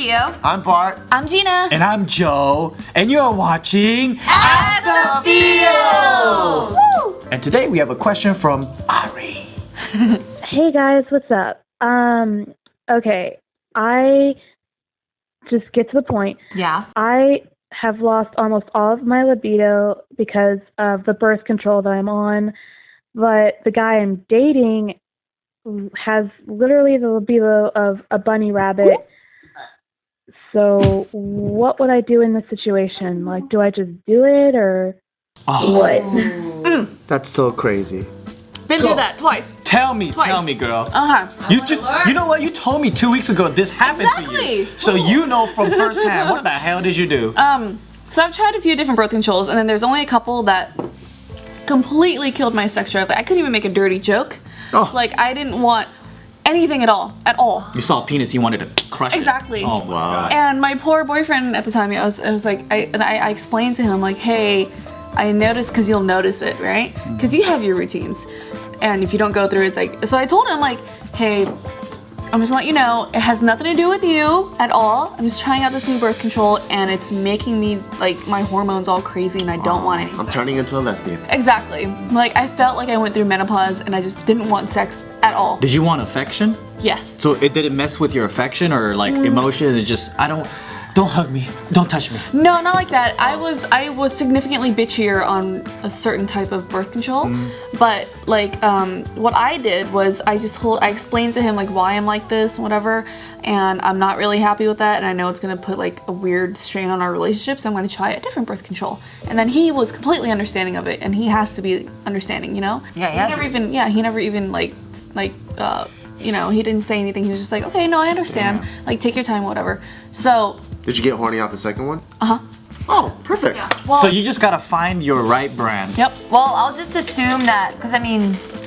Gio. I'm Bart. I'm Gina. And I'm Joe. And you're watching AskTheFeels. And today we have a question from Ari. Hey guys, what's up? Okay, I just get to the point. Yeah. I have lost almost all of my libido because of the birth control that I'm on, but the guy I'm dating has literally the libido of a bunny rabbit. So what would I do in this situation? Like, do I just do it or what? That's so crazy. Been through that twice. Tell me, girl. You know what? You told me 2 weeks ago this happened to you. So you know from firsthand. What the hell did you do? So I've tried a few different birth controls, and then there's only a couple that completely killed my sex drive. Like, I couldn't even make a dirty joke. Oh. Like, I didn't want anything at all. You saw a penis, you wanted to crush it. Exactly. Oh, wow. And my poor boyfriend at the time, I was like, I explained to him, like, hey, I noticed, because you'll notice it, right? Because you have your routines. And if you don't go through, it's like, so I told him, like, hey, I'm just gonna let you know, it has nothing to do with you at all. I'm just trying out this new birth control, and it's making me, like, my hormones all crazy, and I don't want anything. I'm turning into a lesbian. Exactly. Like, I felt like I went through menopause, and I just didn't want sex at all. Did you want affection? Yes. So did it mess with your affection or like emotion? It's just, don't hug me, don't touch me. No, not like that. I was significantly bitchier on a certain type of birth control, but like what I did was I explained to him like why I'm like this, whatever, and I'm not really happy with that, and I know it's gonna put like a weird strain on our relationship, so I'm gonna try a different birth control. And then he was completely understanding of it, and he has to be understanding, you know? Yeah, he never even you know, he didn't say anything. He was just like, okay, no, I understand. Yeah. Like, take your time, whatever. So. Did you get horny off the second one? Uh-huh. Oh, perfect. Yeah. Well, so you just gotta find your right brand. Yep. Well, I'll just assume that,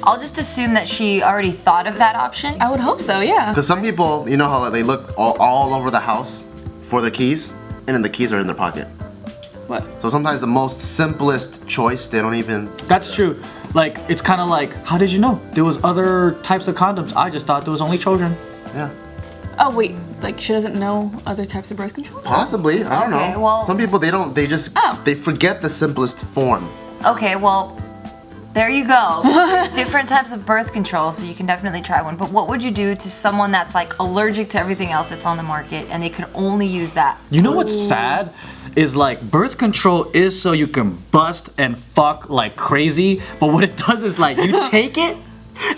I'll just assume that she already thought of that option. I would hope so, yeah. Because some people, you know how they look all over the house for their keys, and then the keys are in their pocket. What? So sometimes the most simplest choice, they don't even. That's true. Like, it's kind of like, how did you know? There was other types of condoms. I just thought there was only children. Yeah. Oh, wait. Like, she doesn't know other types of birth control? Possibly. I don't know. Well, some people, they forget the simplest form. Okay, well, there you go. Different types of birth control, so you can definitely try one. But what would you do to someone that's like allergic to everything else that's on the market and they could only use that? You know what's sad? Is like birth control is so you can bust and fuck like crazy, but what it does is like you take it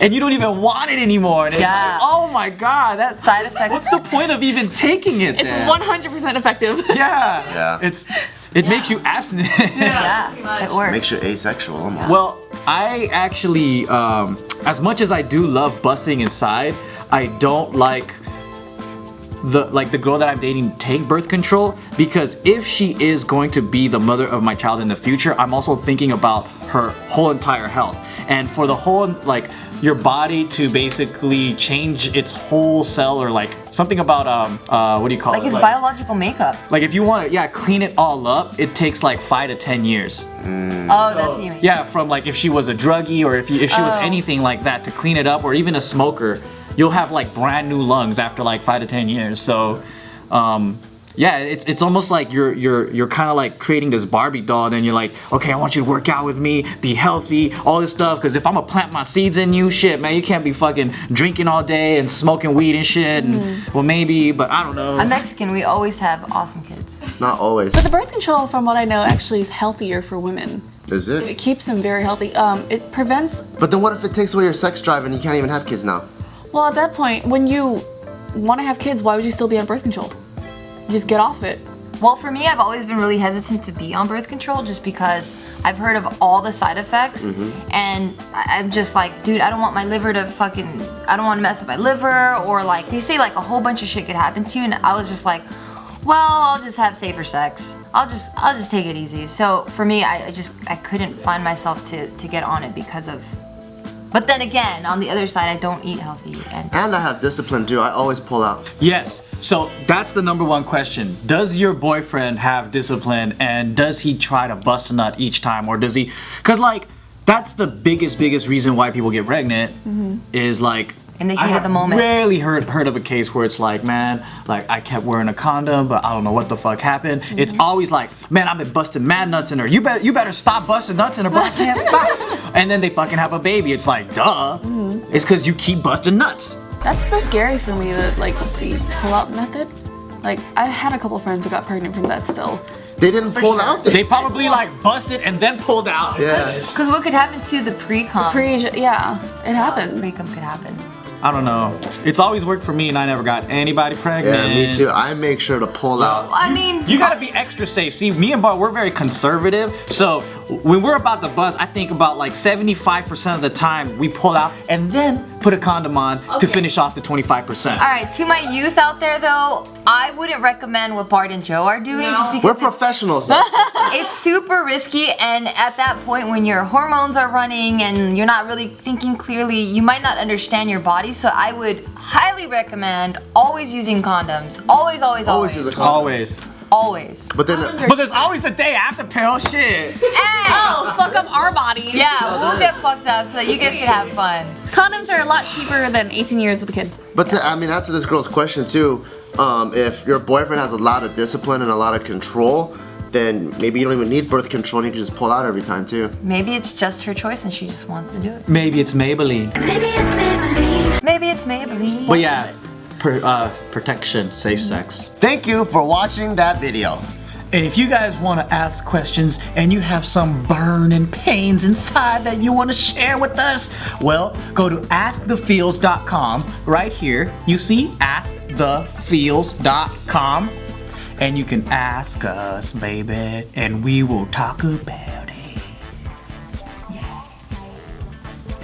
and you don't even want it anymore. And it's like, oh my god, that side effects. What's the point of even taking it? It's 100% effective. Yeah. It makes you abstinent. Yeah, it works. Makes you asexual almost. Well, I actually, as much as I do love busting inside, I don't like the girl that I'm dating take birth control, because if she is going to be the mother of my child in the future, I'm also thinking about her whole entire health, and for the whole like your body to basically change its whole cell, or like something about what do you call it? Like it's biological makeup. Like if you want to clean it all up, it takes like 5 to 10 years. Oh, that's what you mean. Yeah, from like if she was a druggie or if she was anything like that, to clean it up, or even a smoker, you'll have like brand new lungs after like 5 to 10 years. So, yeah, it's almost like you're kind of like creating this Barbie doll, and then you're like, okay, I want you to work out with me, be healthy, all this stuff. Because if I'm gonna plant my seeds in you, shit, man, you can't be fucking drinking all day and smoking weed and shit. And well, maybe, but I don't know. I'm Mexican. We always have awesome kids. Not always. But the birth control, from what I know, actually is healthier for women. Is it? It keeps them very healthy. It prevents. But then what if it takes away your sex drive and you can't even have kids now? Well, at that point, when you want to have kids, why would you still be on birth control? Just get off it. Well, for me, I've always been really hesitant to be on birth control just because I've heard of all the side effects, and I'm just like, dude, I don't want my liver to I don't want to mess up my liver, or like, they say like a whole bunch of shit could happen to you, and I was just like, well, I'll just have safer sex. I'll just take it easy. So for me, I couldn't find myself to get on it because of. But then again, on the other side, I don't eat healthy. And I have discipline too. I always pull out. Yes. So that's the number one question. Does your boyfriend have discipline, and does he try to bust a nut each time, or does he? Because like that's the biggest reason why people get pregnant is like in the heat of the moment. I rarely heard of a case where it's like, man, like I kept wearing a condom, but I don't know what the fuck happened. It's always like, man, I've been busting mad nuts in her. You better stop busting nuts in her, bro. I can't stop. And then they fucking have a baby. It's like, duh. It's because you keep busting nuts. That's still scary for me, that like the pull-out method. Like I had a couple friends that got pregnant from that still. They didn't pull out. They probably like busted and then pulled out. Yeah. Because what could happen to the pre-com? Yeah, it happened. Pre-com could happen. I don't know. It's always worked for me, and I never got anybody pregnant. Yeah, me too. I make sure to pull out. I mean, You gotta be extra safe. See, me and Bart, we're very conservative. So when we're about to bust, I think about like 75% of the time we pull out and then put a condom on to finish off the 25%. all right, to my youth out there though, I wouldn't recommend what Bart and Joe are doing just We're because professionals now. it's super risky, and at that point when your hormones are running and you're not really thinking clearly, you might not understand your body. So I would highly recommend always using condoms. Always, always, always. Always use a condom. Always. Always. But then, But there's always the day after pill. Shit. Hey! Oh, fuck up our bodies. Yeah, we'll get fucked up so that you guys can have fun. Condoms are a lot cheaper than 18 years with a kid. but to, I mean, answer this girl's question too. If your boyfriend has a lot of discipline and a lot of control, then maybe you don't even need birth control and you can just pull out every time too. Maybe it's just her choice and she just wants to do it. Maybe it's Maybelline. Maybe it's Maybelline. But yeah, protection, safe sex. Thank you for watching that video. And if you guys want to ask questions and you have some burning pains inside that you want to share with us, well, go to AskTheFeels.com right here. You see AskTheFeels.com, and you can ask us, baby, and we will talk about